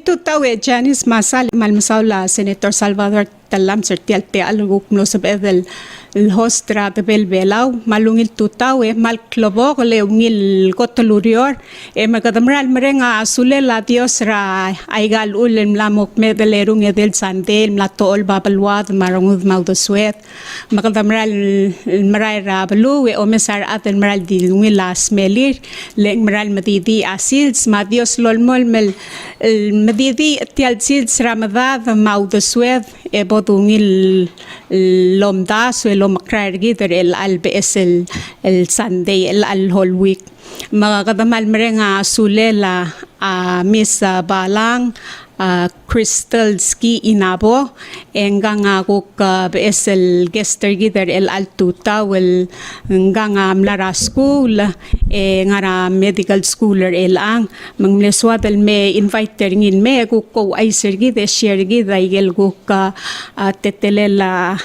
tutawe Janice Masal malmasaula Senator Salvador Talam sertial te aluguk no sabedel hostra de BELAU malungil tutawe mal klobo le ungil kotolurior magadamral merenga asule la dios ra aigal ulen lamok medelerung edel sandel mlatol babalwad marangud maudoswet magadamral maray ra balu o mesar atel maral dilungil las melir leng maral madidi asils madios lolmol mel madidi tial sils ramadad maudoswet bodungil lomda so lomakrar gider el albes el Sunday el whole week mga kadamal merenga sulela Miss Balang Crystal Ski Inabo engang ako besel gester gider el altuta wel engang amlara school ngara medical schooler elang mangleswat el me invite ngin me ko ay sergi de share gi daigel ko tetelela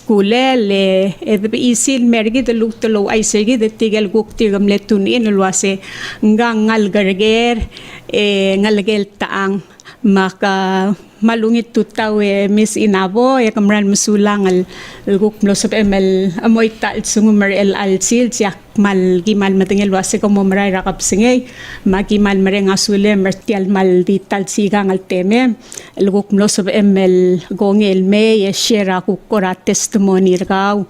kulele isil mergi de lukto ay sergi de tigel gukti gamle tunin luase ngangal garger ngalgel taang maka malungit tutawe Miss Inabo kamran masulang al gukno sa ml amoy tal sungumar el alsil siya mal gimal matingel wase como maray rakap singay magimal mareng asule mertial mal di tal sigang al teme el gukno sa ml gongel me share ku kora testimony raw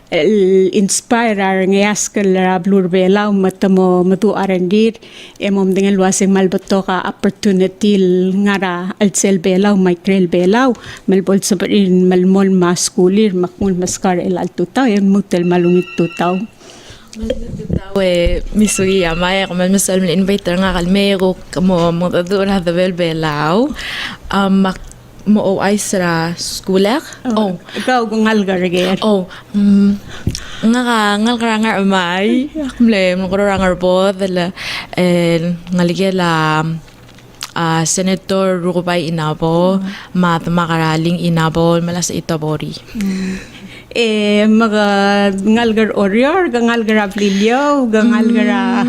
el inspire ngayaskal blur BELAU matamo matu arendir emom dingel wase mal bato ka opportunity ngara alsel BELAU Michael BELAU malbol sa parin malmol maskulir makmul maskar el altutaw mutel malungit tutaw Miss SUGIYAMA kung masal invite nga kalmero mo dura the BELAU mo ay sa schoolak ikaw gungal garger nga umay kamle mo korangar po dala ngaligela Senator Rukubay Inabo, makaraling Inabo, malas Itabori. Mga ngalgar orior, gangalgar aplilyo, gangalgar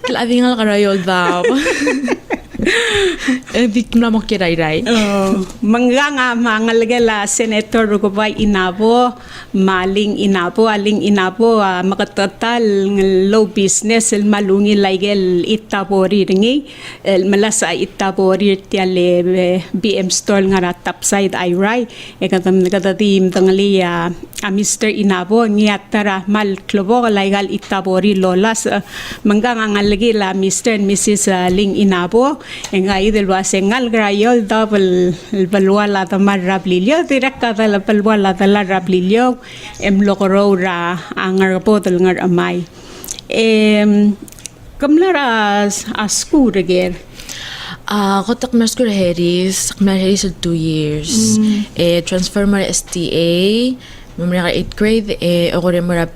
Klavi ngalgar yol daw. Di ko na makiray-ray. Mga mangalagala Senator Rukubay Inabo, maling Inabo, aling Inabo, makatatal low business, malungi laigel Itabori ringi, malasa Itabori tiale BM store nga topside iray, katatim tangali Mr. Inabo, ngiyatara mal klobo laigal Itabori lolas, mga ngalagila Mr. and Mrs. Ling Inabo, nga idel wase ngal grayol double balwala ta marablilyo direkta ta la balwala ta la rablilyo lokoro ra angar botol ngar amay kamlara asku reger kotak maskur heris 2 years transformer STA memra 8th grade okore mara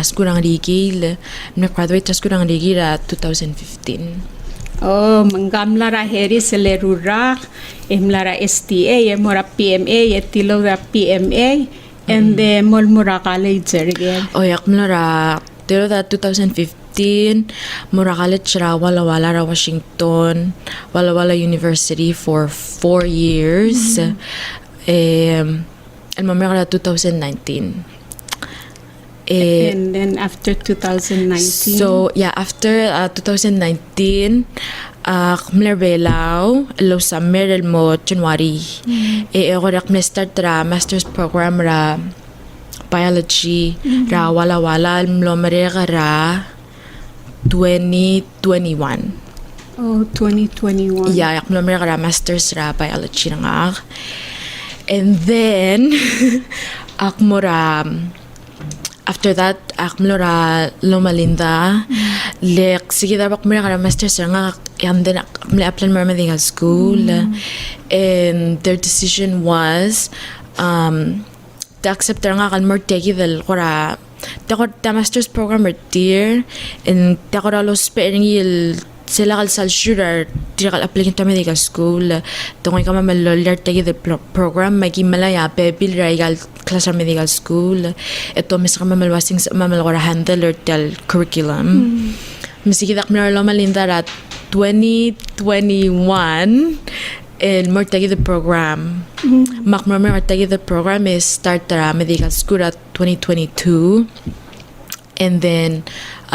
skurang rigil na graduate skurang rigil 2015 manggamlara heris lerura emlara STA emora PMA etilo da PMA and the molmura college again yak mlara tero da 2015 mura college ra wala Washington wala University for 4 years el mamera 2019 and then after 2019 so yeah after 2019 kumler BELAU lo summer el mo January orak me start ra master's program ra biology ra wala lo merega ra 2021 2021 yeah kumler merega ra master's ra biology nga and then akmora after that akmlora lomalinda lek sige dapat kumira master's nga and then apply for medical school and their decision was to accept nga kalmor tegi del kora ta master's program dear and ta kora los sparing sila kalsal shooter tira kal apply to medical school tungoy ka mamalollar tegi the program magi malaya pebil raigal class medical school ito mis ka mamalwasing mamalwara handle or tel curriculum misikidak miralo malinda rat 2021 el mortagi the program. Mortagi the program is start medical school at 2022. And then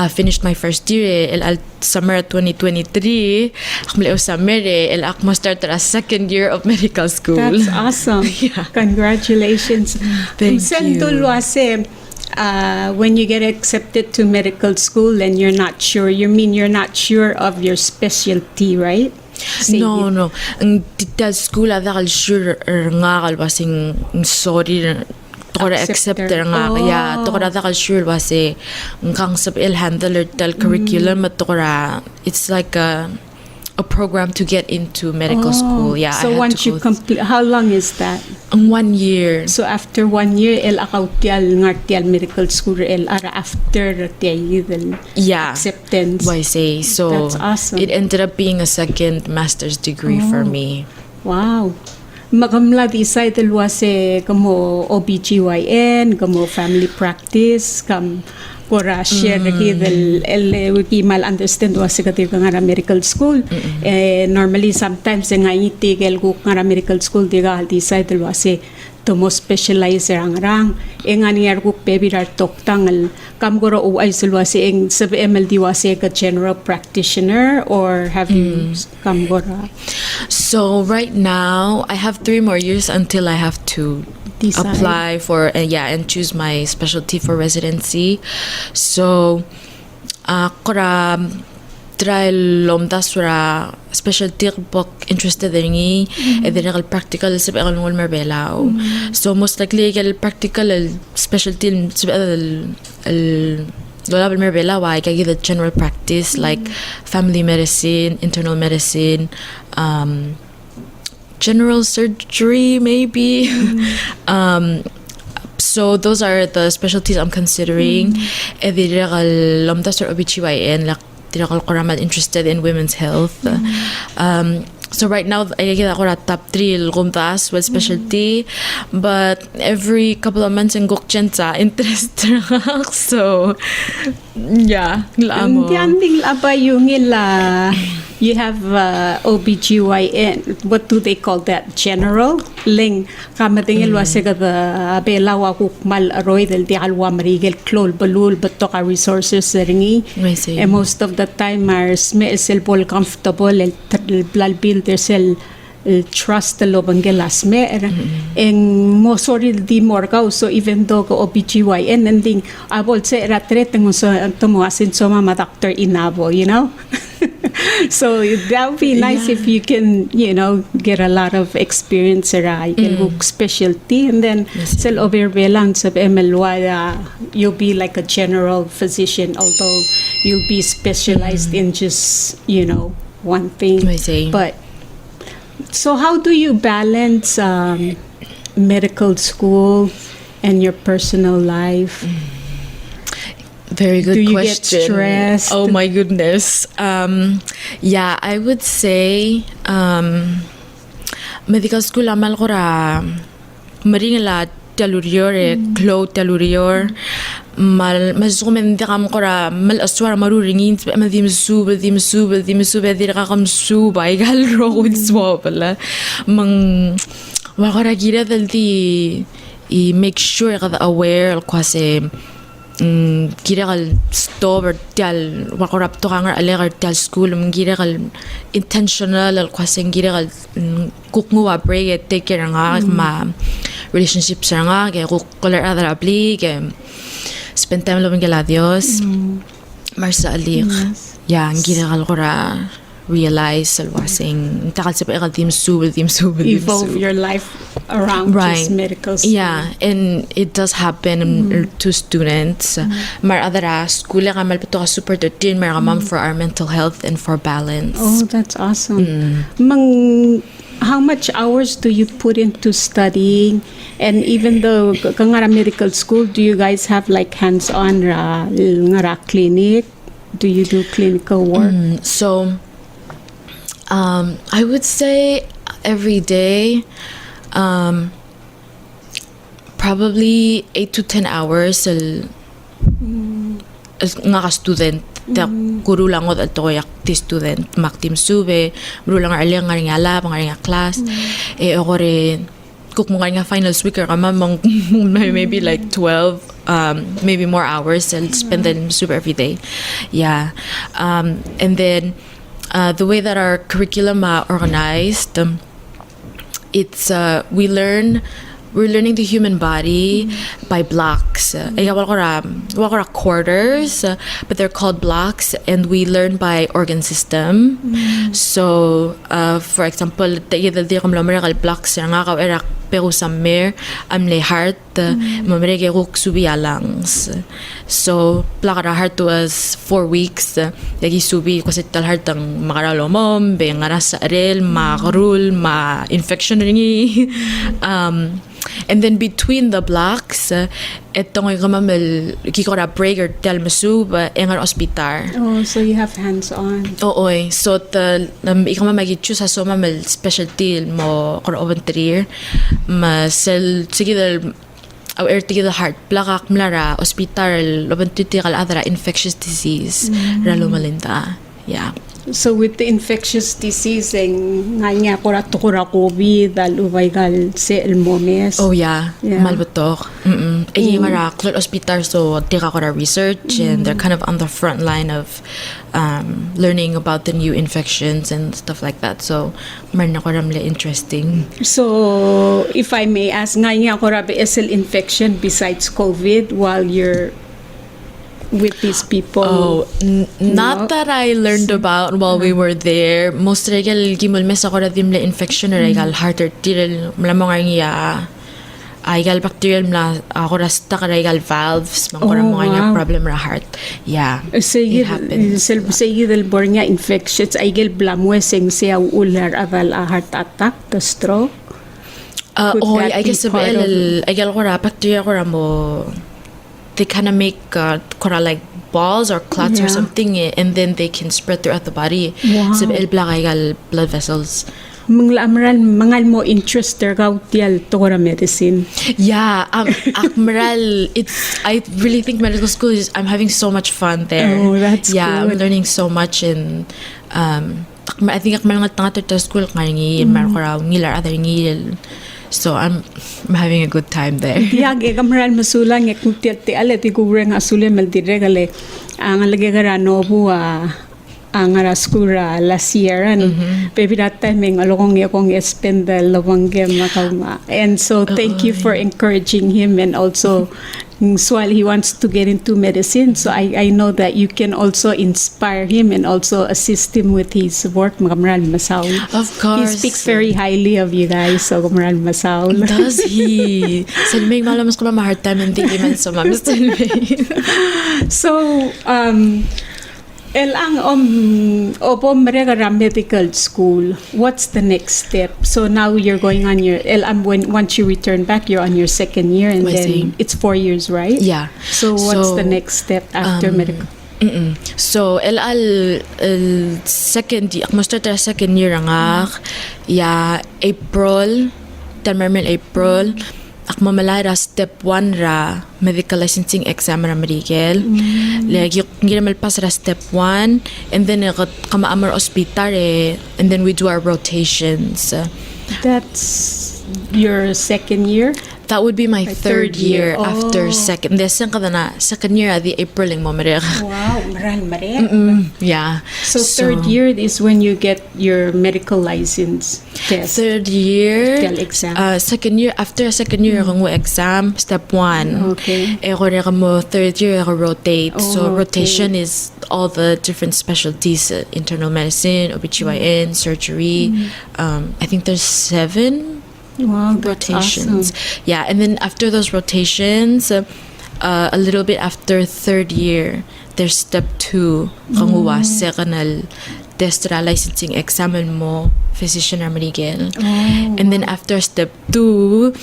finished my first year el summer 2023 akmleo summer el akmo start a second year of medical school. That's awesome. Yeah. Congratulations. Thank Sendul you. wase, when you get accepted to medical school and you're not sure, you're not sure of your specialty, right? No. Ang tita school adakal sure nga kalbasing sorry tokora acceptor nga kaya tokora adakal sure base kang sab il handler tal curriculum at tokora it's like a program to get into medical school. Yeah. So once you complete, how long is that? 1 year. So after 1 year, el akautial ngartial medical school el ara after the Yeah. acceptance. Why say so? That's awesome. It ended up being a second master's degree for me. Wow. Magamla di sa wase kamo OBGYN, kamo family practice, kam kora share el wiki mal understand wase katir nga medical school. Normally sometimes nga itigel guk nga medical school diga di sa wase tomo specialize rang nga niyar guk bebirar toktangal kam gora uay sulwase eng sab MLD wase ka general practitioner or have you kam gora? So right now I have 3 more years until I have to Decide. apply for and choose my specialty for residency. So kora try lomda sura specialty book interested in the practical sa ngol BELAU. So most likely el practical el specialty el lola BELAU ay kaya the general practice like family medicine, internal medicine, general surgery maybe. So those are the specialties I'm considering. I'm interested in women's health. So right now I get top 3 gumdas with specialty, but every couple of months in gokchensa interest. So yeah, Anding aba yung ila you have OBGYN, what do they call that? General? Ling, kamatingil wase ka the BELAU akuk mal aroy del di alwa marigel klol balul bato ka resources ringi. And most of the time are smell bol comfortable el blal build thersel trust the lobanggelas mer en mo sorry di morgaw so even though ko OBGYN ending abol se ratret ng so tomo asin so mama Dr. Inabo, you know. So that would be nice if you can, get a lot of experience you can book specialty and then sel over belang sa MLY you'll be like a general physician although you'll be specialized in just, one thing. But so how do you balance medical school and your personal life? Very good question. Do you question. get stressed? Oh my goodness. Yeah, I would say medical school amal kora maringala talurior clo talurior mal mazumen dikam kora mal aswar maruringin madim sub dira kam sub ay gal ro with swabla mang wakara gira daldi I make sure kada aware kwase giregal stop or tal wakorap to kang alegar tal school giregal intentional al kwaseng giregal kuknguwa break take care nga ma relationships nga ke kukular adrabli ke spend time lo ngela Dios marsa alik ya giregal kora realize alwasing takal sa pag team sub evolve your life around just medical school. Yeah, and it does happen to students. Mar adara school ka mal pato ka super 13 mar mom for our mental health and for balance. Oh, that's awesome. How much hours do you put into studying? And even though kangara medical school, do you guys have like hands-on ngara clinic? Do you do clinical work? So I would say every day probably 8 to 10 hours nga ka student ta guru lang od ato yak ti student mak team sube guru lang ali nga nga lab nga class ako rin kuk mo nga finals week ka mamang maybe like 12 maybe more hours I'll spend them super every day and then the way that our curriculum organized it's we're learning the human body by blocks. Wala ko quarters, but they're called blocks, and we learn by organ system. So, for example, di ko mlamere blocks nga ka erak pero sammer amle heart mamere ko subi lungs. So, plakara heart was 4 weeks. Yagi subi kasi tal heart ang makaralomom, be nga sa arel, makarul, ma infection ringi. And then between the blocks, etong kamamel kikora break or tel masub engar hospital. Oh, so you have hands-on. Oo, so ikama magichu sa mamel specialty mo kora volunteer ma sel sige aw ertigil heart plakak mlara hospital lobantuti kal adra infectious disease ralo malinta. Yeah. So with the infectious disease nga kora COVID alubay se elmomes. Oh yeah. Malbutok. Mara klot hospital so tika kora research and they're kind of on the front line of learning about the new infections and stuff like that. So man na kora mle interesting. So if I may ask nga kora BSL infection besides COVID while you're with these people? Not that I learned about while we were there. Most regal gimol mes ako dimle infection or regal heart or tirel mlamang nga regal bacterial mla ako rasta regal valves mangkora mga problem ra heart. Yeah. It happens. Sige del bornya infections regal blamweseng siya ular aval heart attack to stroke. I guess regal ko ra bacteria ko ra mo they kind of make like balls or clots or something and then they can spread throughout the body. So blood vessels. Mangal mo interest tergaw tial to medicine. Yeah, Akmaral, I really think medical school I'm having so much fun there. Oh, that's good. I'm learning so much and I think Akmaral nga school ngayon markora ngilar other ngil. So I'm having a good time there. Diag kamaral masulang kung ti ale ti kubreng asule mal diregale ang lagi garano buwa ang raskura la sierra baby that time ng alokong yakong spend the lawangge makama. And so thank you for encouraging him and also while he wants to get into medicine, so I know that you can also inspire him and also assist him with his work. Kamaral Masaul. Of course. He speaks very highly of you guys, so Kamaral Masaul. Does he? Salming malamas ko ma hard time hindi man so ma'am. So elang opo mereka medical school. What's the next step? So now you're going on your once you return back, you're on your second year, and then it's 4 years, right? Yeah. So what's the next step after medical? So second year nga April akma malara step 1 ra medical licensing exam ra medical lagi ngira malpas ra step 1 and then kama amar hospital and then we do our rotations. That's your second year? That would be my third year after second. Desan ka na second year at the April ng mamarek. Wow, maral. Yeah. So third year is when you get your medical license test. Third year. Exam. Second year after second year ako exam step 1. Okay. Mo third year ako rotate. So rotation is all the different specialties: internal medicine, OBGYN, surgery. I think there's 7. Wow, rotations. Awesome. Yeah, and then after those rotations, a little bit after third year, there's step 2. Kanguwa, secondal destra licensing exam mo physician or medical. And then after step 2,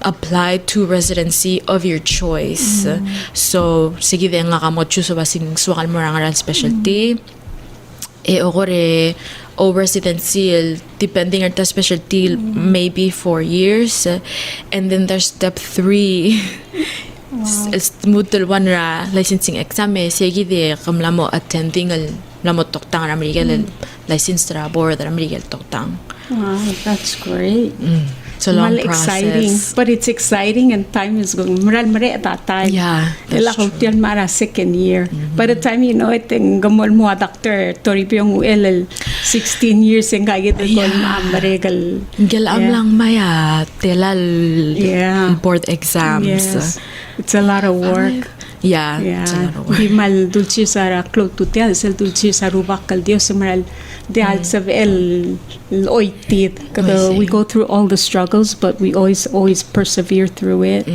apply to residency of your choice. So sige nga ka mo choose ba sing swakal mo rangaran specialty. O residency depending on the specialty maybe 4 years, and then there's step 3 Mutul one ra licensing exam segi de kamlamo attending al lamo toktang ramrigel license ra board ramrigel toktang. Wow, that's great. It's a long Exciting, process. but it's exciting and time is going. Maral at that time. Yeah, Ila that's ko true. tiyan mara second year. By the time you know it, ang gamol mo doctor, tori piyong ULL 16 years ang kagit ko maaregal. Gelam lang maya telal Yeah. board exams. Yes, it's a lot of work. Yeah, it's a lot of work. Di mal dulce sa close to tiyan, sel dulce sa rubakal Dios maral de al sa el oitit. Kada we go through all the struggles, but we always persevere through it.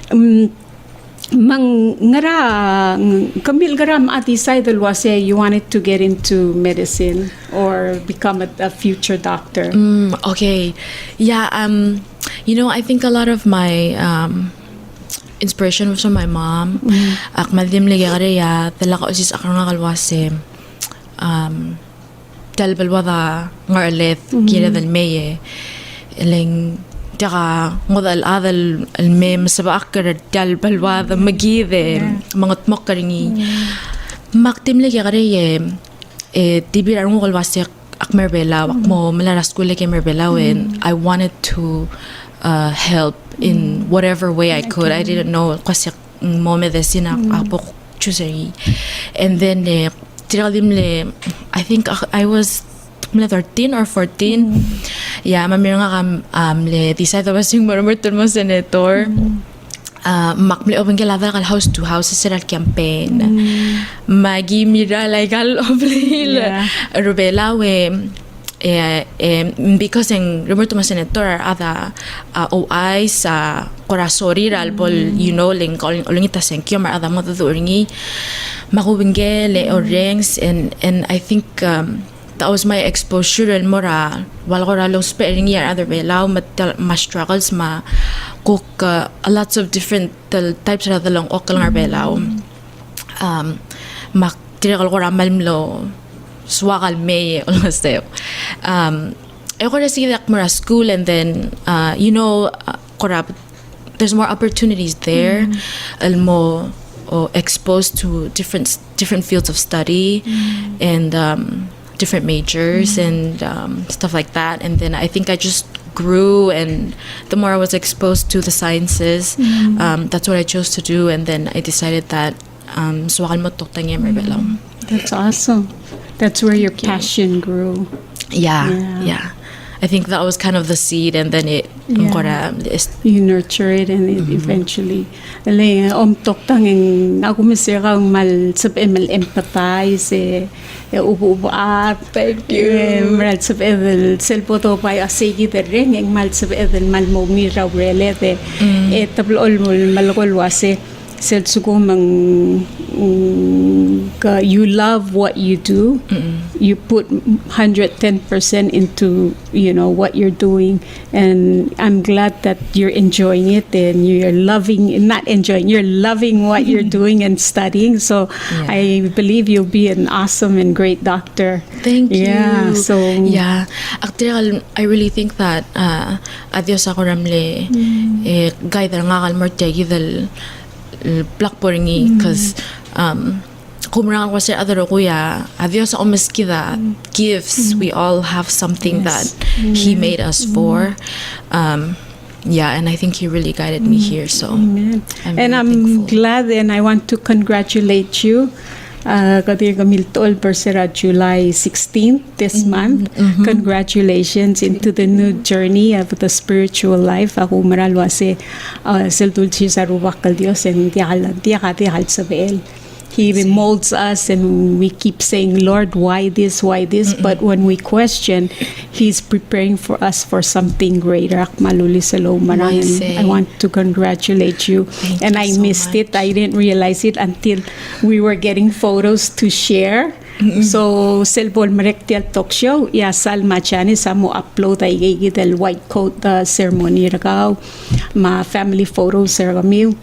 Mang ngara kamil garam at decided was you wanted to get into medicine or become a future doctor. Okay, yeah. You know, I think a lot of my inspiration was from my mom. Ak madim lagi ya talaka usis akang nakalwase. Dalbal wada ngarlet kira dal meye. Eling Taka ngodal adal almem sa akar dalbal wada magide mangot mokkaringi. Maktim lagi tibir arung kalwase ak merbelaw ak mo malaras ko lagi merbelaw and I wanted to help in whatever way I could. I didn't know kasi mo medicine ako choosing. And then I think I was 13 or 14. Yeah, mamir nga le decide was yung marumurtun mo senator. Makmli open gelada kal house to house sa campaign. Magi mira like al oblil rubela we because en remoto mas senator ada OI sa korasori albol you know ling olingita senkyo mar ada mo duringi makubingge le orangs and I think that was my exposure and mora wala ko ralo sparing year other BELAU ma struggles ma cook lots of different types of the long okal ngar BELAU mak tirakal ko ramal mlo swakal meye almost there ako na sige mora school and then you know korap there's more opportunities there almo exposed to different fields of study and different majors and stuff like that. And then I think I just grew, and the more I was exposed to the sciences, that's what I chose to do. And then I decided that That's awesome. That's where your passion grew. Yeah. I think that was kind of the seed, and then you nurture it, and it eventually. Tok tanging ako misira mal sab emal empathize ubo thank you mal sab evel selpo to pa asigi the ring eng mal sab evel mal mo mira relete tablo olmol malkol wase sel sugo mang you love what you do. You put 110% into what you're doing, and I'm glad that you're enjoying it and you're loving you're loving what you're doing and studying. So I believe you'll be an awesome and great doctor. Thank you. Actually, I really think that adios ako ramle guide nga kal martegi dal blackboarding because kumrang ko sa other kuya adios ako maskida gifts we all have something that he made us for and I think he really guided me here, so I'm thankful. Glad, and I want to congratulate you. July 16th this month. Congratulations into the new journey of the spiritual life. Ako maralwase dulce sa rubakal Dios and diakal sa BEL. He molds us, and we keep saying, Lord, why this? But when we question, He's preparing for us for something greater. I want to congratulate you. Thank you I so missed much. it. I didn't realize it until we were getting photos to share. So, Selbol Marektial Talk Show, Salma Chani, Samu upload ay gigit white coat ceremony ragaw, ma family photos ragamiw.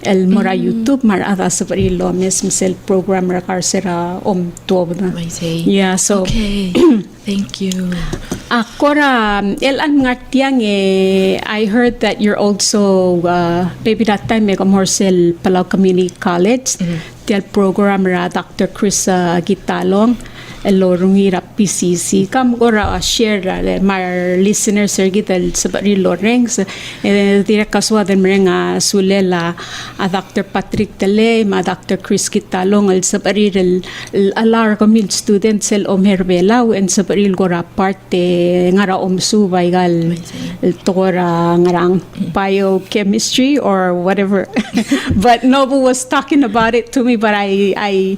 El mora YouTube marada sa barilo misel program rakar sera tuwa na. I say So okay. Thank you. Akora elan ngartiang I heard that you're also maybe that time may Morsel Palau Community College tial program ra Dr. Chris Gitalong elorungira PCC kam gora share my listeners gital sabari lorengs dire kaswa den merenga sulela a Dr. Patrick Tele ma Dr. Chris Gitalong al sabari alar community students el omerbela en sabari gora parte ngara suba igal tora ngarang biochemistry or whatever but Nobu was talking about it to me but I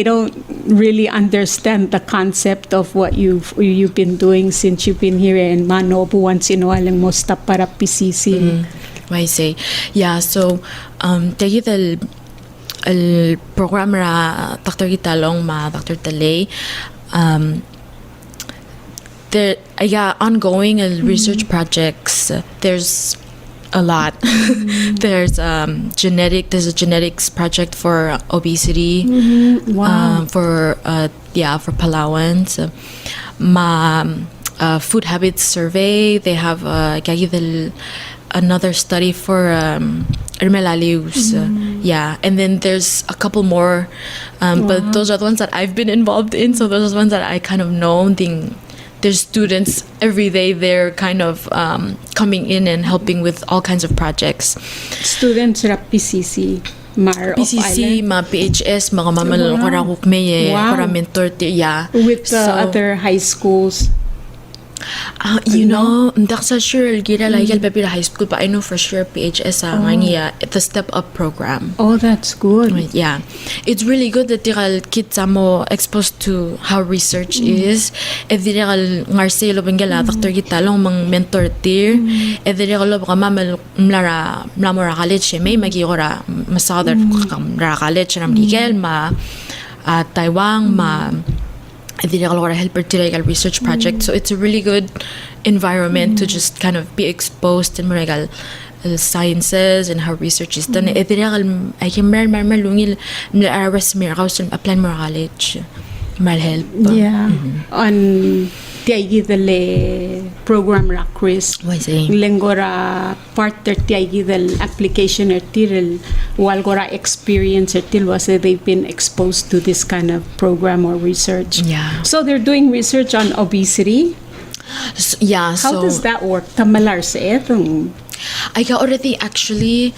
don't really understand the concept of what you've been doing since you've been here in Manobu once in a while and most para PCC. I say, yeah. So, tagit el program ra Dr. Gitalong ma Dr. Talay. There, ongoing research projects. There's a lot. There's a genetics project for obesity. Wow. For Palauans. Food habits survey. They have another study for Ermelalius. Yeah, and then there's a couple more, but those are the ones that I've been involved in. So those are the ones that I kind of know. There's students every day. They're kind of coming in and helping with all kinds of projects. Students at PCC, PCC, ma PHS, mga mamal korakuk meye, kora mentor yeah. With other high schools. You know, ndak sa sure gira like pepira high school, but I know for sure PHS ngania the step up program. Oh, that's good. Yeah, it's really good that tigal kids mo exposed to how research is. Ediral ngarselo bengala Dr. Gitalong mang mentor tier. Ediral ba mamal mlara college may magigora masauder ra college ram Miguel ma Taiwan ma I helper to research project. So it's a really good environment to just kind of be exposed in Moregal sciences and how research is done. I can malungil apply more college. Mal help. Yeah. On the program ra Chris. Lengora part the application ertil walgora experience ertil was they've been exposed to this kind of program or research. Yeah. So they're doing research on obesity. Yeah. How does that work? Tamalar sa etong. I got already actually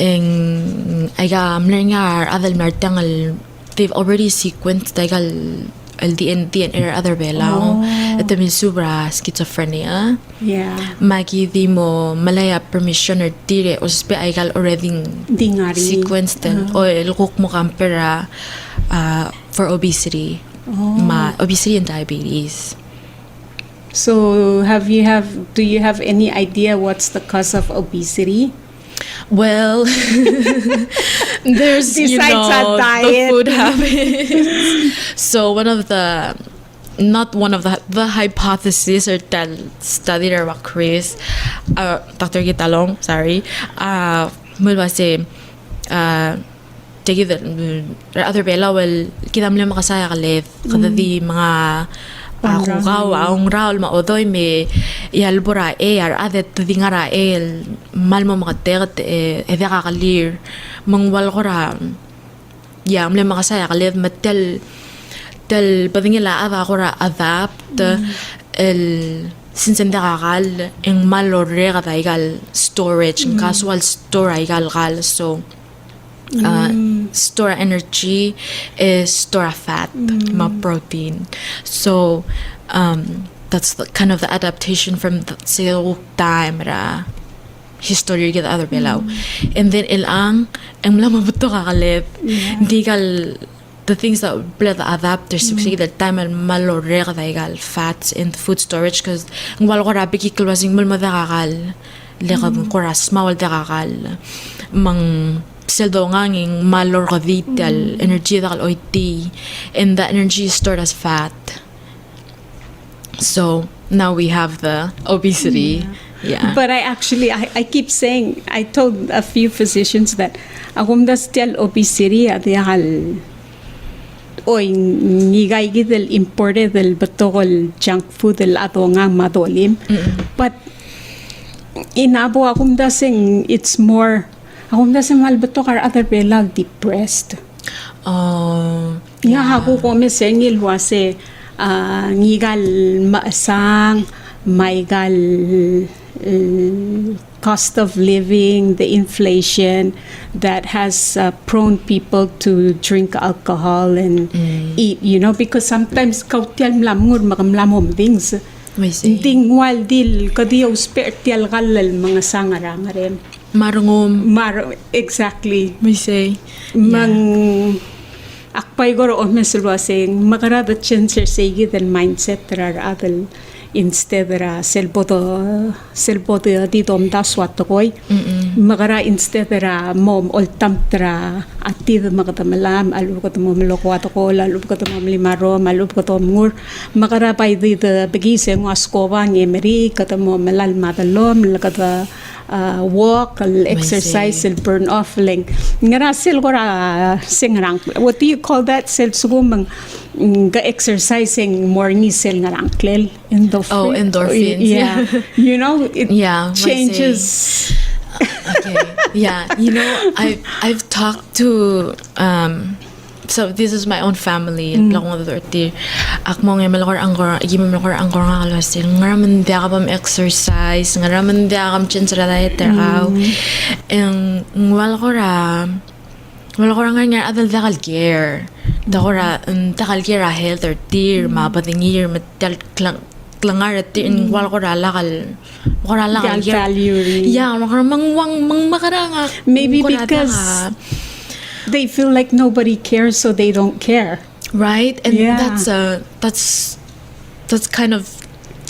I got adal martangal they've already sequenced el DNA other BELAU ito min sobra schizophrenia. Yeah. Magi di mo malaya permission or dire uspe ay already sequenced o el kuk mo kampera for obesity. Obesity and diabetes. So do you have any idea what's the cause of obesity? Well, there's the food habits. So the hypothesis or study about Chris, Dr. Gitalong, sorry, mulwa say, other bela well kita mo makasaya kalit kada di mga ang raul maodoy me yalbora ar adet dingara el malmo makatert edeka kalir mangwal kora ya mle makasaya kalit matel padingila ava kora adapt el sinsendeka kal en malore kada igal storage casual store igal gal so store energy is store fat, protein. So that's kind of the adaptation from the sale time history get other BELAU. And then ilang mabuto kakalit the things that blood adapt there's the time malore kada fats in food storage because ngwal ko rabi kikulwasing mulmadakakal lekab koras mawal dakakal mang seldo nganging malor vital energy dakal oiti and that energy is stored as fat. So now we have the obesity. Yeah. But I keep saying, I told a few physicians that agum das tial obesity oy ngigay gidel imported del batokol junk food del ato nga madolim. But inabo akum dasing it's more akum dasing malbatokar other belag depressed. Nga haku ko mesengil wase ngigal maasang maigal cost of living, the inflation that has prone people to drink alcohol and eat, you know, because sometimes kautial mlamur makamlamom things. Ding wal dil kadiyaw spiritual galal mga sangarangaren. Marungom. Exactly. May say. Mang akpay goro o mesulwa saying makarada chancer say than mindset rar adal instead ra selbodo di dom da swat koy magara instead ra mom ol tamtra ati da makatamalam alu ko mo melokwa to ko lalu ko mo limaro malu ko to ngur magara pay di da begise ng askoba ng emeri kata mo melal madalom kata walk, exercise, and burn off lang. Ngara sil gora singrang. What do you call that? Sil sugumang exercising morning sil ngarang klel endorphin. Endorphins. Yeah. You know, it changes. Okay. Yeah. You know, I've talked to so this is my own family. Lakong adorti. Akmo nga malakor angkor, igim malakor angkor nga kalasin. Ngaraman dia ka bam exercise, ngaraman dia kam chinsra diet teraw. Ang walakora nga adal dakal care. Dakora dakal care health or tir mapatingir matal klangar tin walakora lakal value. Yeah, mang makaranga. Maybe because they feel like nobody cares, so they don't care. Right? And that's kind of,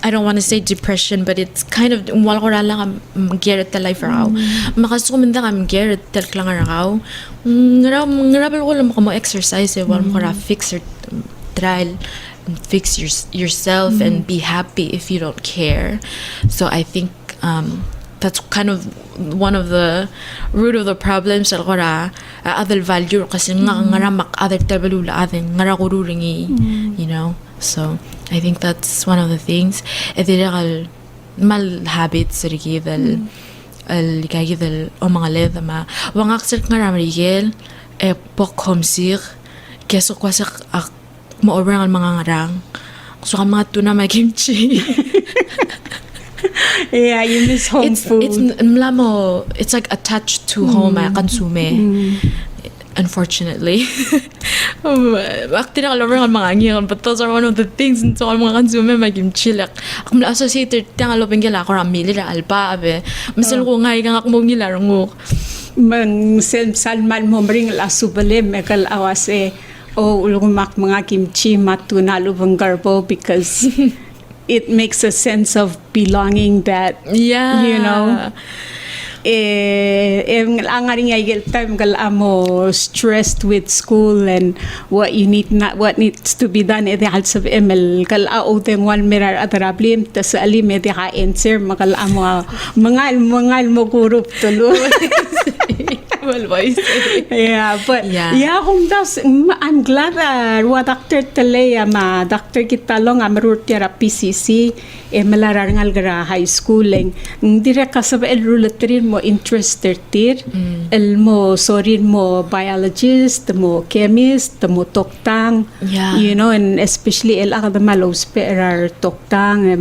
I don't want to say depression, but it's kind of wala ko lang mageret talay for ako. Makasuminda ka mageret tal klang araw. Ngarabal ko lang mo exercise wala mo kara fix your trial and fix yourself and be happy if you don't care. So I think that's kind of one of the root of the problems algora other value kasi ngaramak other tabalula atin ngarakururingi you know. So I think that's one of the things ediral mal habits rigidal ligagidal o mga leda ma wangak sir ngaramrigel pokhomsir keso kwasa mo overang mga ngarang so mga tuna may kimchi. Yeah, you miss home food. It's like attached to home consume. Unfortunately. Actually, nakalaman mga angiran, but those are one of the things in so mga consume magimchi like. Ako associated tang alopin gila ko ramili ra alpa abe. Misal ko ngay kang akmong gila rango. Mang salmal mo ring la subale mekal awase o ulumak mga kimchi matuna lubang garbo because it makes a sense of belonging that, you know, ang aring time kal amo stressed with school and what needs to be done edi halsa ml kal au teng wal mirar atrablim tas ali me di ka answer makal amo mangal mo kurup tulo. Yeah, but I'm glad what Dr. Talea ma Dr. Kitalong amrurtira PCC malarangal gara high schooling dire kasab el rulatrin mo interested el mo sorin mo biologist mo chemist mo toktang you know, and especially el akadamalo sperar toktang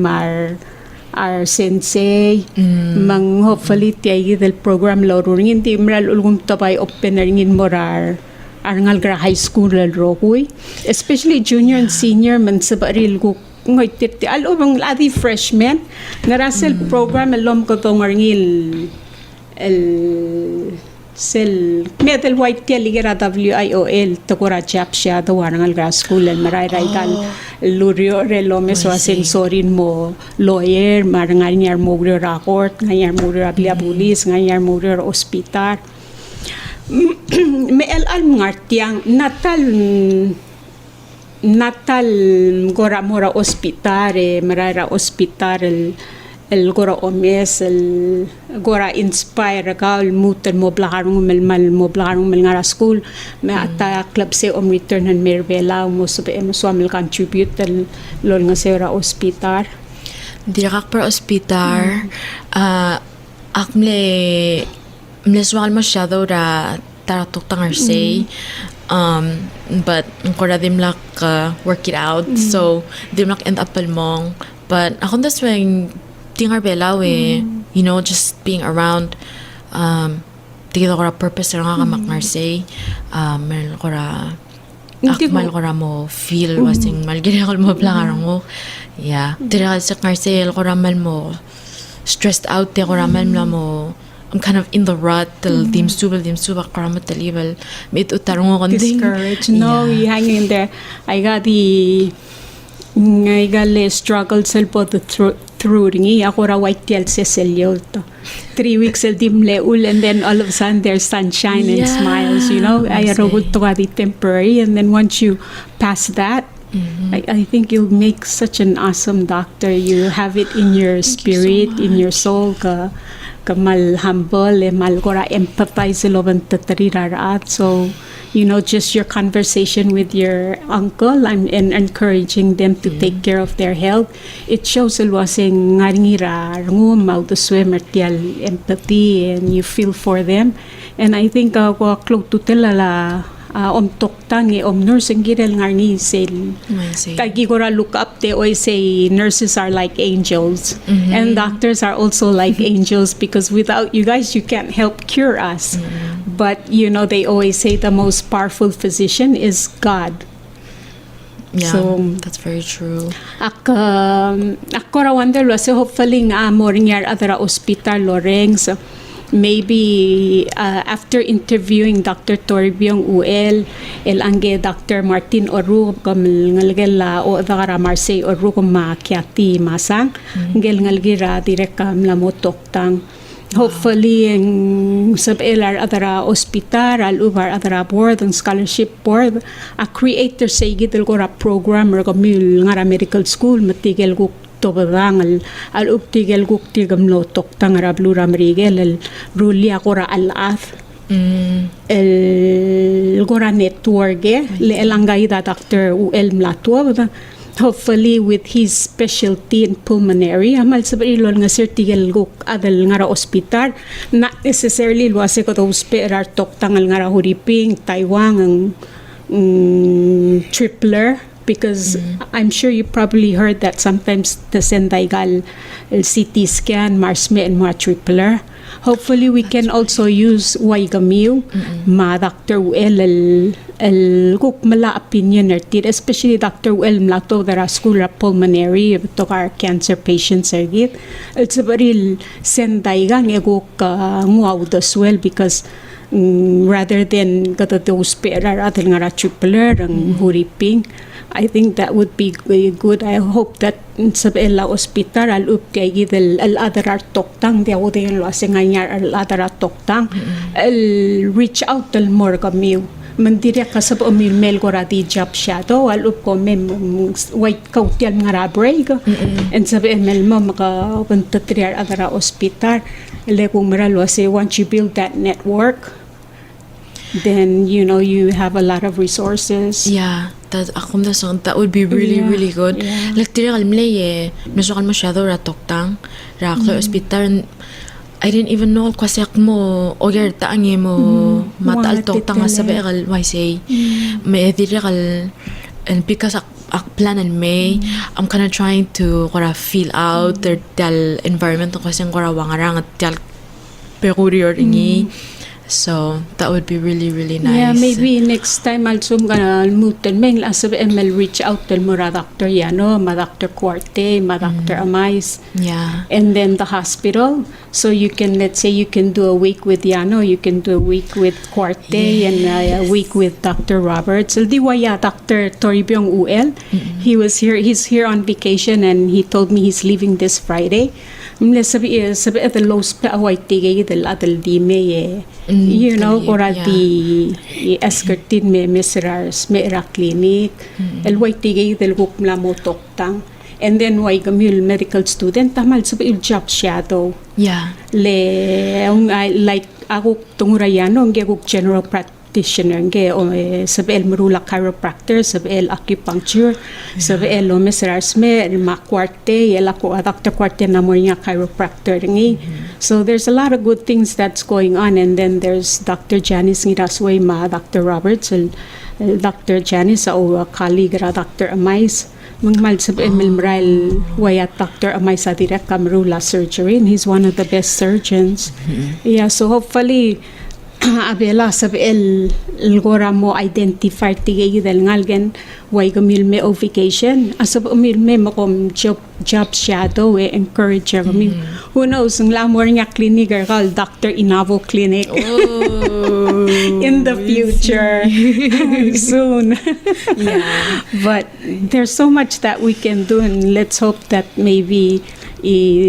our sensei mang hopefully tiay del program lo ringin ti imral ulgum tabay openeringin morar arangal gra high school rokoy especially junior and senior man sa baril ko ngoy tirti alo bang ladi freshman narasel program elom ko tong ringil el sel metal white teligera WIOL takura chap siya to warangal gra school el maray gal lurio relome so sensorin mo lawyer marangal nyar mo record ngayar mo ablia pulis ngayar mo hospital me el al ngartiang natal gora mora hospital marara hospital el gora omes el gora inspire ka el mutan mo blakarong mal blakarong ngara school me ata club se return and mer BELAU mo sabi mo swamil contribute el lol nga sera hospital Dirakak per hospital akmle swal masyado ra taratok tangar say but kora dimlak work it out so dimlak end up palmong but ako das when tingar BELAU you know just being around tigil ko ra purpose ra nga makngar say meron ko ra akmal ko ra mo feel wasing malgiri ako mo plangarang mo yeah tira sa ngar say ko ra mal mo stressed out ko ra mal mo I'm kind of in the rut till dim suba karamat talibal mit utarong ko discouraged no you hang in there I got the struggle selpo through ringi ako ra white tiel se selyo to 3 weeks el dimle ul and then all of a sudden there's sunshine and smiles you know I robot to the temporary and then once you pass that I think you'll make such an awesome doctor you have it in your spirit in your soul ka mal humble mal gora empathize loban tatarirarat so you know just your conversation with your uncle and encouraging them to take care of their health it shows wasing ngaringira ngumau the swimmer tial empathy and you feel for them and I think close to telala toktang nursing girel ngarni sel kagi gora look up they always say nurses are like angels and doctors are also like angels because without you guys you can't help cure us but you know they always say the most powerful physician is God. Yeah, so that's very true. Ako ra wonder lo so hopefully nga mo ring yar adara hospital loreng so maybe after interviewing Dr. Torbiong UL el angge Dr. Martin Oru kam ngalgela o dagara Marseille Oru kam makyati masang ngel ngalgira direk kam la motoktang hopefully ang sab elar adara hospital al ubar adara board and scholarship board a creator say gidel ko ra program or kamil ngara medical school matigel ko tobadang al uptigel guktigam lo toktang rablu ramrigel el rulia kora al ath el gora network le elangayda Dr. UL Mlatwa hopefully with his specialty in pulmonary amal sabarilon nga certigel guk adal ngara hospital not necessarily luase ko to hospital toktang al ngara huriping Taiwan ang tripler because I'm sure you probably heard that sometimes the sendaigal CT scan marsme and mga tripler hopefully we can also use waigamiu ma Dr. UL el guk mala opinion ertit especially Dr. UL mlato dara school pulmonary to our cancer patients ergit el sabaril sendaiga ngeguk nguaw as well because rather than gata those perar atil ngara tripler ang huriping I think that would be good. I hope that sa Bela Hospital al upkay gidel al adara toktang dia o din lo asenganyar al adara toktang al reach out al more kami mandiri ka sa umilmel ko rati job shadow al up ko mem white kautial nga break and sa mel mo maka pantatriar adara hospital le kung maralo say once you build that network then you know you have a lot of resources. Yeah, that would be really good. Yeah. Like tira kalmle nasokal masyado ra toktang ra hospital. I didn't even know kasi mo oyer taange mo matal toktang sa begal why say may tira kal and because planan may I'm kind of trying to feel out their environment kasi wangarang at peculiar ingi. So that would be really nice. Yeah, maybe next time also mutan meng asab ML reach out to mura Dr. Yano, ma Dr. Cuarte, ma Dr. Amais. Yeah. And then the hospital. So you can, let's say you can do a week with Yano, you can do a week with Cuarte and a week with Dr. Roberts. So diwaya Dr. Torbiong UL. He's here on vacation and he told me he's leaving this Friday. Sabi at the low spa white tigay the latal di me you know korati escortin me mesrars me era clinic el white tigay del guk mla mo toktang And then why gamil medical student tamal sa il job shadow. Yeah. Like ako tungurayano ang ako general practitioner nge sabel marula chiropractor sabel acupuncture sabel mesrarsme ma kwarte yela ko Dr. Kwarte na mo nga chiropractor ngi. So there's a lot of good things that's going on, and then there's Dr. Janice ngirasway ma Dr. Roberts Dr. Janice o colleague ra Dr. Amais mangmal sabel milmral wayat Dr. Amais sa direct marula surgery, and he's one of the best surgeons. Yeah, so hopefully abela sabel gora mo identify tigay dal ngalgen way gamil me o vacation asab umil me makom job shadow encourage kami. Who knows ang lamor nga clinic gal Dr. Inabo clinic in the future soon. Yeah. But there's so much that we can do, and let's hope that maybe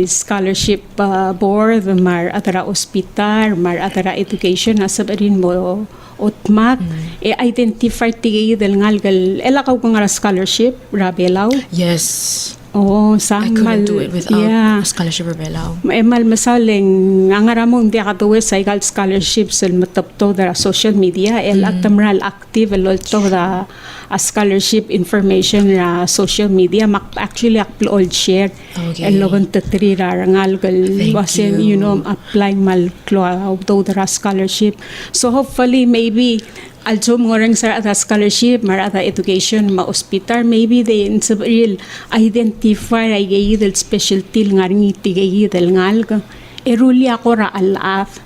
scholarship board mar atara hospital mar atara education asab rin mo otmak identify tigay dal ngalgal elakaw kung ara scholarship ra BELAU. Yes. Oh, I couldn't do it without scholarship or BELAU. Mal masaling ang aramong di katuwe sa igal scholarships el matapto da social media el atamral active el to da scholarship information ra social media actually upload share el logon tatri ra ngal wasen apply mal klo do da scholarship. So hopefully maybe also ngorang sa ata scholarship mar ata education ma hospital maybe they in real identify ay gayidel specialty ngaring itigayidel ngal eruli ako ra alaf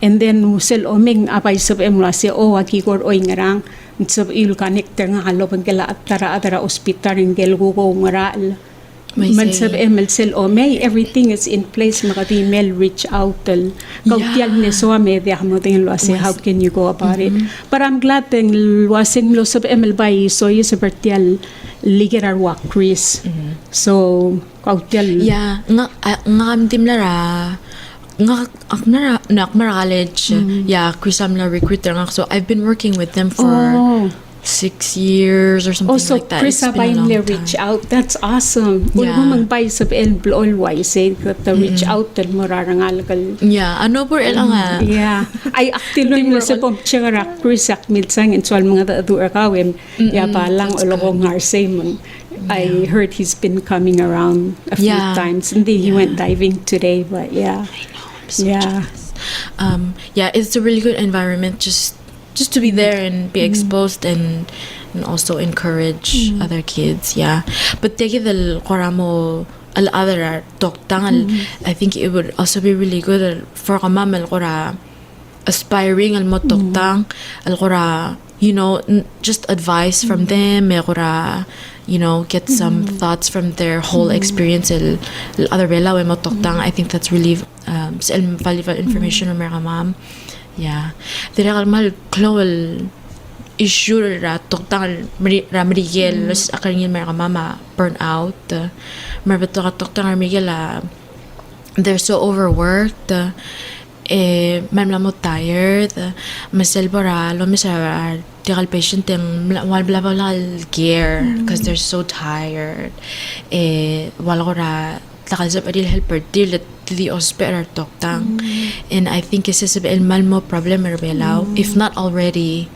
and then musel omeng apay sab emla si o akikor oy ngarang sab il connector nga haloban kala atara hospital ngel go ngaral man sab sel omay everything is in place makati email reach out kautial ne so media mo tingin lo say how can you go about it, but I'm glad ting wasin lo sab by so is vertial ligerar wa Chris so kautial nga timlara nga akmara college Chris amla recruiter nga, so I've been working with them for 6 years or something like that. Chris Abayne reach out. That's awesome. Yeah. Kung magbay sa always say that reach out tal morarangal. Yeah, ano po nga. Yeah. Ay aktibo mo sa pagchara Chris akmil sang insual mga dadur kawem. Ya balang olong harsay mo. I heard he's been coming around a few times. Hindi he went diving today, but yeah. I know. I'm so jealous. It's a really good environment just to be there and be exposed and also encourage other kids. But take it the koramo al other toktang I think it would also be really good for mom al kora aspiring al mo toktang al kora just advice from them kora get some thoughts from their whole experience al other BELAU mo toktang. I think that's really valuable information for mga mom. Direkal mal klowal issue ra toktang ra Miguel los akaringin mga mama burn out marbeto ka toktang Miguel they're so overworked mamla mo tired maselbora lo misara direkal patient wal bla bla gear because they're so tired wala ko ra takal sa padil helper deal to the hospital toktang and I think this is a malmo problem BELAU if not already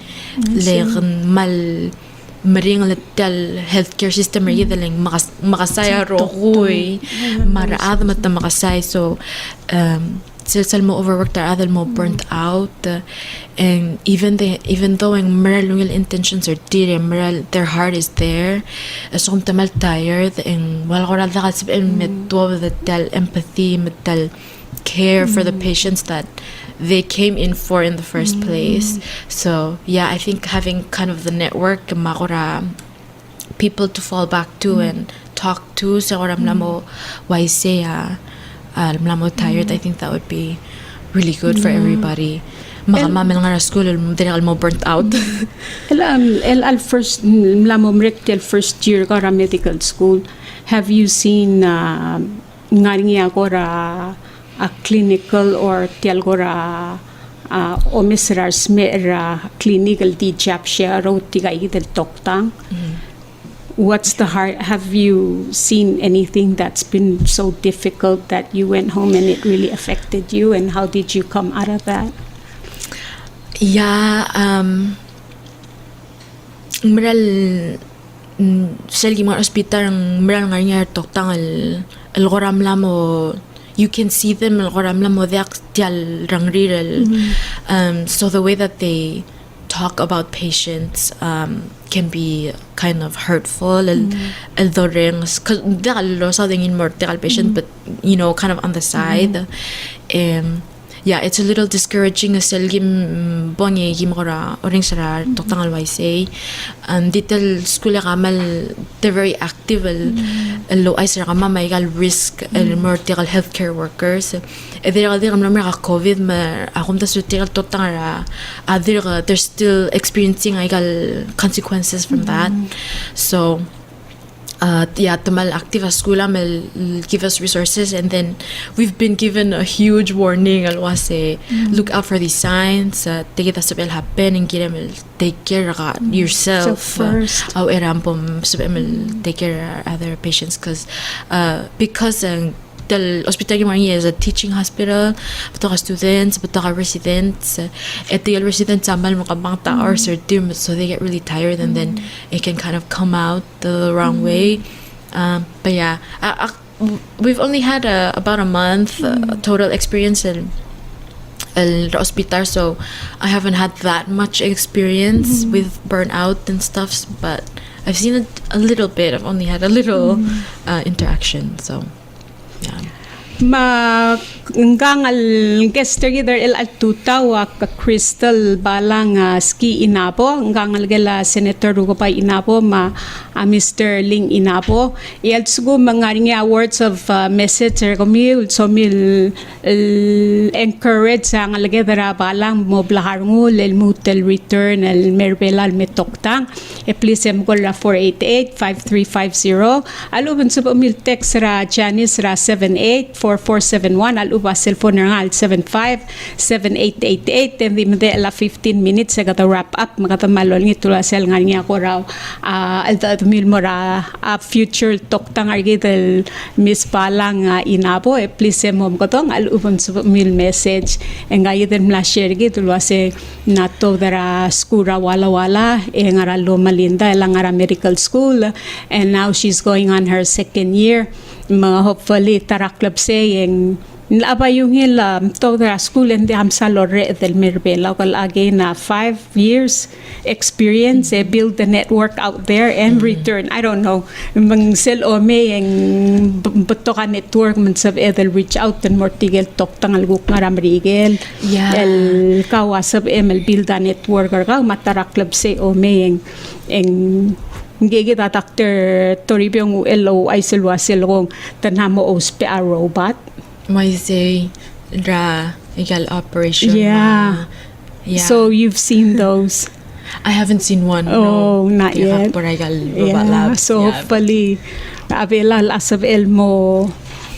mal maring little healthcare system daling makasaya rokoy maraad mat makasay so sila mo overworked or other mo burnt out and even though ang maralungil intentions are there their heart is there so kung tamal tired and wala ko rada kasi medto the empathy medtal care for the patients that they came in for in the first place. So I think having kind of the network makora people to fall back to and talk to sa oram mo why say mo tired. I think that would be really good for everybody. Makamamel nga na school, dinakal mo burnt out. First, mo first year ka ra medical school. Have you seen nga ko ra a clinical or tial ko ra o misrars me ra clinical di jab siya ro tiga idel toktang? what's the hard? Have you seen anything that's been so difficult that you went home and it really affected you? And how did you come out of that? Yeah, meral selgi mga ospital ang meral nga niya toktang al goram lamo. You can see them al goram lamo dak tial rangrirel. So the way that they talk about patients can be kind of hurtful. El doreng, cause dakal sa dingin more dakal patient, but you know, kind of on the side. Yeah, it's a little discouraging as gim bonye gim ora oring sara toktang al waisay. Detail school kamal they're very active el low ay sara kama may risk el more healthcare workers. They're ka COVID ma akum ta sutil toktang ara they're still experiencing consequences from that. So yeah, tamal active as school will give us resources, and then we've been given a huge warning. Alwase, look out for these signs. Take it as will happen, and take care of yourself. So first, take care of other patients, because the hospital is a teaching hospital, but students, but residents. At the residents, or certain, so they get really tired, and then it can kind of come out the wrong way. But yeah, we've only had about a month total experience in the hospital, so I haven't had that much experience with burnout and stuff. But I've seen it a little bit. I've only had a little interaction, so. Yeah. Ngangal guest together el atutawa ka Crystal Balang Skey Inabo ngangal gela Senator Rugopay Inabo Mr. Ling Inabo el sugo mangaring words of message komil somil encourage ang algedra balang mo blaharngul el mutel return el merbelal metoktang please emgol 488-5350 alubun sub umil text ra Janice ra 784471 uba cellphone nga 75-7888 and di mede la 15 minutes sa gata wrap up magatamalol ng itula sel nga niya ko raw alta mil mora future toktang argitel Miss Balang Inabo please mom ko tong alubon sa mil message nga yiden mla share gitulwa se nato dara skura wala ngara Loma Linda ngara medical school, and now she's going on her second year. Hopefully taraklab saying Naba yung to the school and the Amsalore del Mirbela kal again 5 years experience build the network out there and return. I don't know mang sel o may ang beto ka network man sab edel reach out and more tigel tok tangal guk ngaram rigel el kawasab ML build a network ka matarak club say o may ang gigita Dr. Toribiyong ULO ay silwasil kong tanamo ospe a robot. May say egal operation. Yeah. So you've seen those? I haven't seen one. Oh, no. Not yet. Yeah. So hopefully, abilal asab elmo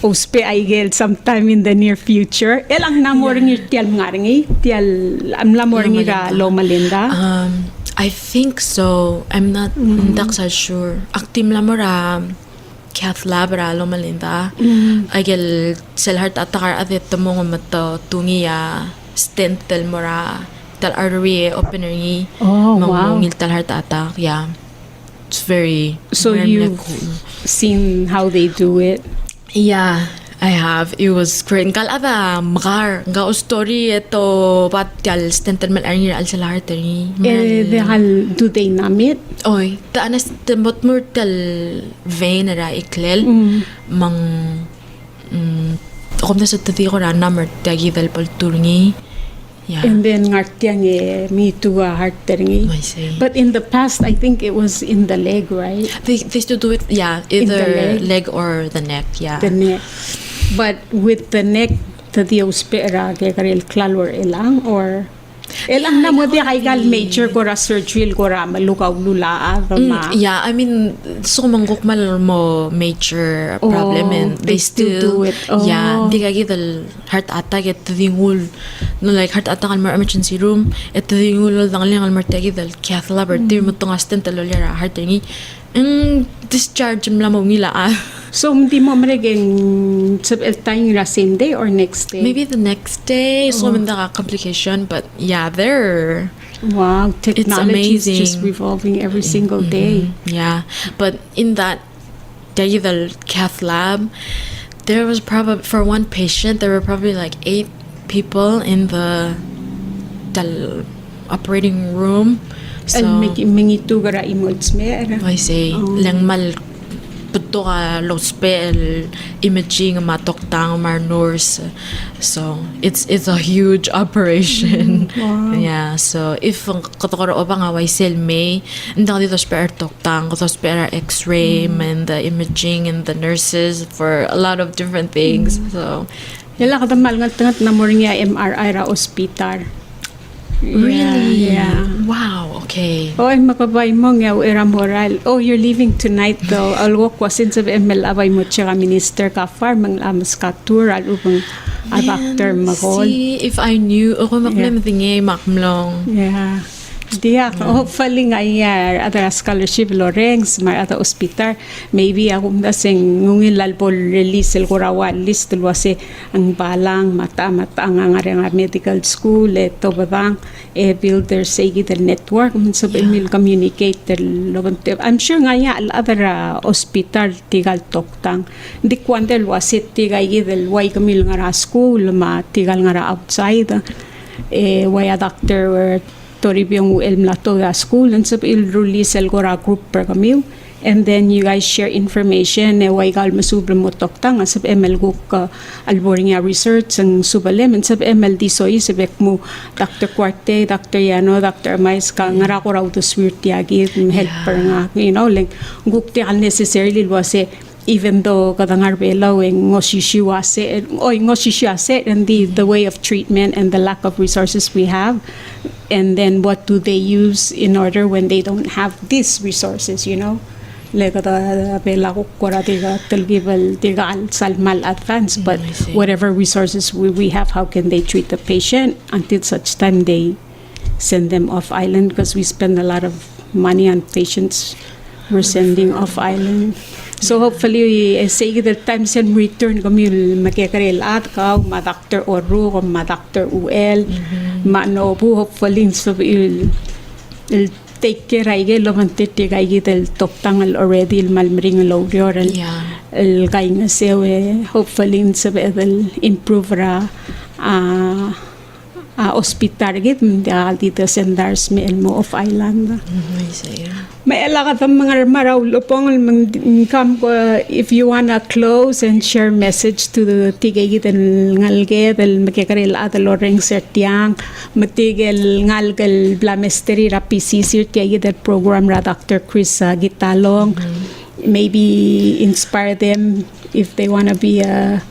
uspe aigel sometime in the near future. Elang namoring tial ngaringi tial amlamoring ra Loma Linda. I think so. I'm not sure. Actim lamora Cath Labra Loma Linda. Agel selhart atakar adet tomong mato tungiya stent tel mora tal artery opener ni. Oh wow. Mangil tal heart attack. Yeah. It's very so very you've cool. Seen how they do it? Yeah, I have. It was great. Kalada makar nga story ito patyal stental mal arnir al salar tani. Do they name it? Oy, taanas temot mortal vein ra iklel mang kom na sa tati ko ra number tagi dal palturni. Yeah. And then ngartyang me to heart teringi. But in the past, I think it was in the leg, right? They used to do it, yeah, either leg or the neck, yeah. The neck. But with the neck, the diospera, kakaril klalor ilang or? Elang na mo di kay gal major ko ra surgery ko ra malukaw lula Yeah, I mean, so manggok mal mo major problem and they still do it. Yeah, di kagi dal heart attack at dingul no like heart attack al emergency room at dingul dang lang al martagi dal cath lab or dir mo tong astent talolera heart tingi discharge mo ngila So hindi mo mariging tayo ra same day or next day? maybe the next day so man da complication but yeah there. Wow, technology is amazing. just revolving every single day. Yeah, but in that the cath lab, there was probably for one patient there were probably like 8 people in the operating room. So Mingito gara imods me. I say lang mal puto ka lospel imaging matoktang mar nurse, so it's a huge operation. Wow. Yeah, so if katokoro oba nga waisel may nda dito spare toktang kato spare x-ray and the imaging and the nurses for a lot of different things. So Yala katamal ngat na mo rin MRI ra ospital. really, Yeah. wow, okay. Oy, makabay mo nga era moral. Oh, you're leaving tonight though. Algo ko since of ML abay mo tsaka minister ka far mang amas ka tour al upang a doctor magol. See, if I knew, ako maklam tingi makmlong. Yeah. Diya, hopefully nga ada scholarship Lorenz, mar ada hospital. Maybe ako dasing ngungin lalpol release el kurawa list tulwase ang balang mata ang medical school eto babang build their segi their network so will communicate I'm sure nga other hospital tigal toktang di kwandel wasit tigay gidel way kamil nga school ma tigal nga outside way a doctor or Toribiyong el mlato school and so il release el gora group per kami and then you guys share information way gal masubra mo toktang sab ML guk alboring research ang subalem and sab ML disoy sabek mo Dr. Cuarte, Dr. Yano, Dr. Mais ka ngara ko raw to swirt yagi helper nga like guk ti unnecessarily wase even though kadangar BELAU ngoshishiwase and the way of treatment and the lack of resources we have, and then what do they use in order when they don't have these resources, like the BELAU kora tiga talgibal tiga salmal advance, but whatever resources we have, how can they treat the patient until such time they send them off island, because we spend a lot of money on patients we're sending off island. So hopefully, say the time sen return kami makikarel at ka ma Dr. Oru o ma Dr. UL ma Nobu hopefully so il take care ay lomante tigay gitel toktang already il malmring logyor el kay nga sewe hopefully so will improve ra hospital git dito sendars me elmo of island. May alakat ang mga maraw lupong kam ko if you wanna close and share message to the tigay gitan ngalge del makikaril at loreng sertiang matigel ngalgal blamesteri ra PCC tigay gitan program ra Dr. Chris Gitalong maybe inspire them if they wanna be a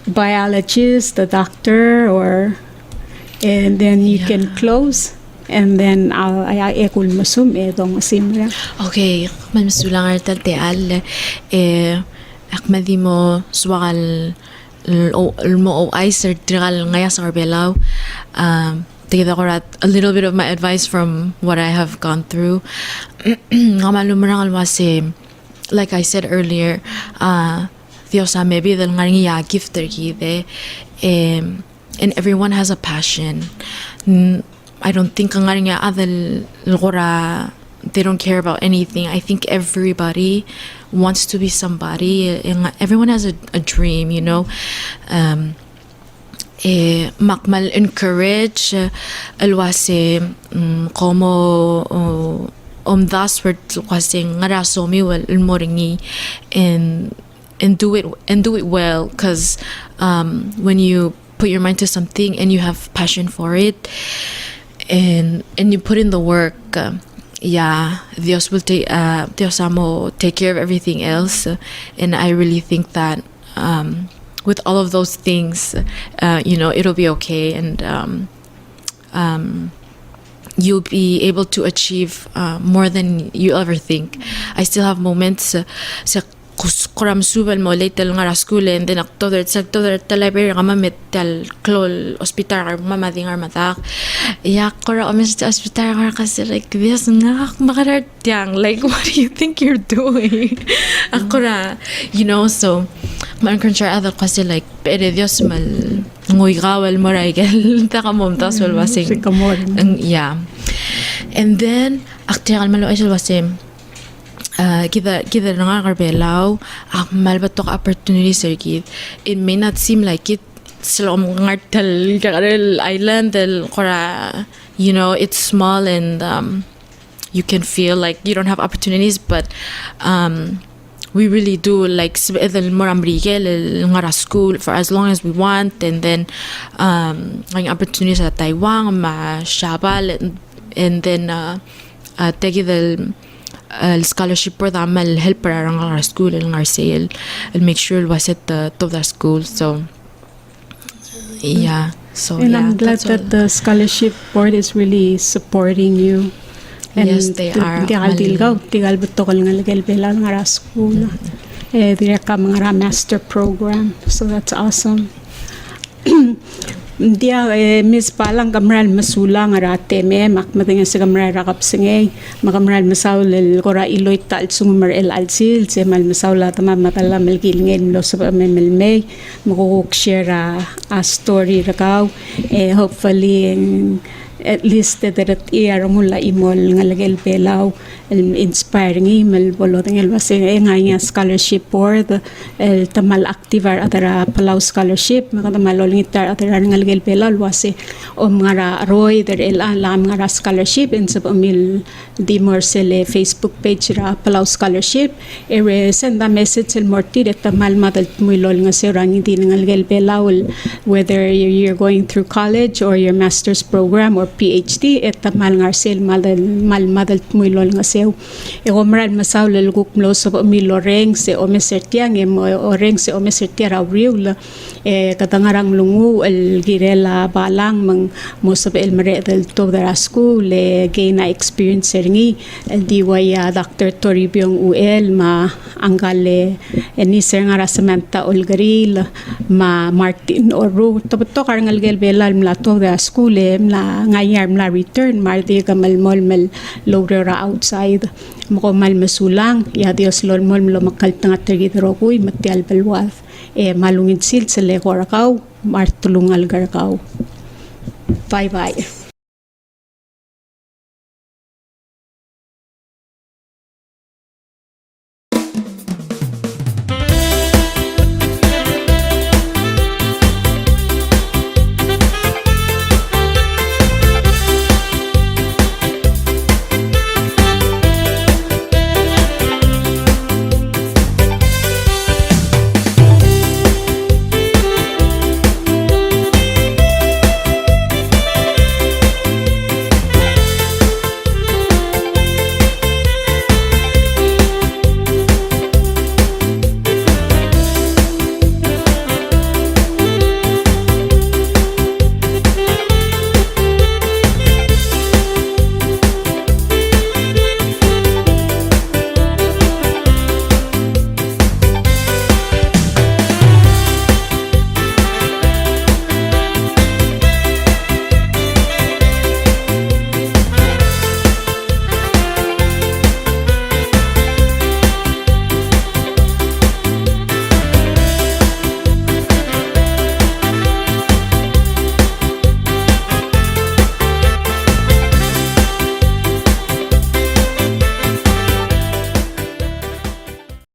biologist, a doctor, or and then you can close and then ekul masum edong simra. Okay, man masulang artal teal akmadi mo swakal mo ay sertigal ngaya sa BELAU. Tigida ko rat a little bit of my advice from what I have gone through. Ngamalumrang alwase, like I said earlier, Dios maybe dal ngaring ya gift terkide and everyone has a passion. I don't think they don't care about anything. I think everybody wants to be somebody. Everyone has a dream, Makmal encourage alwase como das word kasi ngarasomi wal moringi and do it well, because when you put your mind to something and you have passion for it and you put in the work, Dios will take Dios amo take care of everything else. And I really think that with all of those things, it'll be okay. And you'll be able to achieve more than you ever think. I still have moments sa kuram subal mo later nga ra school, and then aktoder ta library nga mamit tal klol hospital mama dingar matak ya kora omis sa hospital nga kasi like this nga makarat yang like what do you think you're doing akora, you know. So man concern other kasi like pero Dios mal ngoy gawal mo raigel ta ka mom tas wal wasing yeah. And then aktiral malo ay wasem kita nangangar BELAU malbatok opportunity sir kid. It may not seem like it selom ngartal karel island del kora, you know, it's small and you can feel like you don't have opportunities, but we really do like the morambrigel ngara school for as long as we want, and then ang opportunities sa Taiwan ma shabal, and then tegi del scholarship for them will help around our school and our sale and make sure it was at the top of the school. So yeah, so and yeah, I'm glad that the scholarship board is really supporting you. And yes, they are. Tigal betul nga legal BELAU nga school. Dire ka mga master program, so that's awesome. Dia Miss Balang kamral masula nga rate me makmatingan sa kamral rakap singay makamral masaw lel kora iloy tal sumar el alsil se mal masaw la tama matala melgilngin lo sa melmay makukuk share a story rakaw hopefully at least that iar mula imol nga lagel BELAU inspiring email bolot ng elwase nga scholarship board el tamal activar atara Palau scholarship makatamal olingitar atara nga lagel BELAU wase ngara roy der el alam ngara scholarship in sab amil di morsele Facebook page ra Palau scholarship send a message el morti det tamal madal mulol nga serang hindi nga lagel BELAU whether you're going through college or your master's program or PhD tamal ngar mal madal mulol nga omral masaw lalguk mlo so mi loreng se omesertiang oreng se omesertia rauriul katangarang lungu el girela balang mang most of el mare del to the school gain experience ngi el diwaya Dr. Toribiong UL ma angale ni ser nga rasamenta olgaril ma Martin Oru to karangal gel BELAU mla to the school mla ngayar mla return mardi kamal mol lowra outside mako mal masulang ya Dios lol mol makal tanga tergidro kuy matial balwath malungid sil sa lekorakaw martulungal garakaw. Bye bye.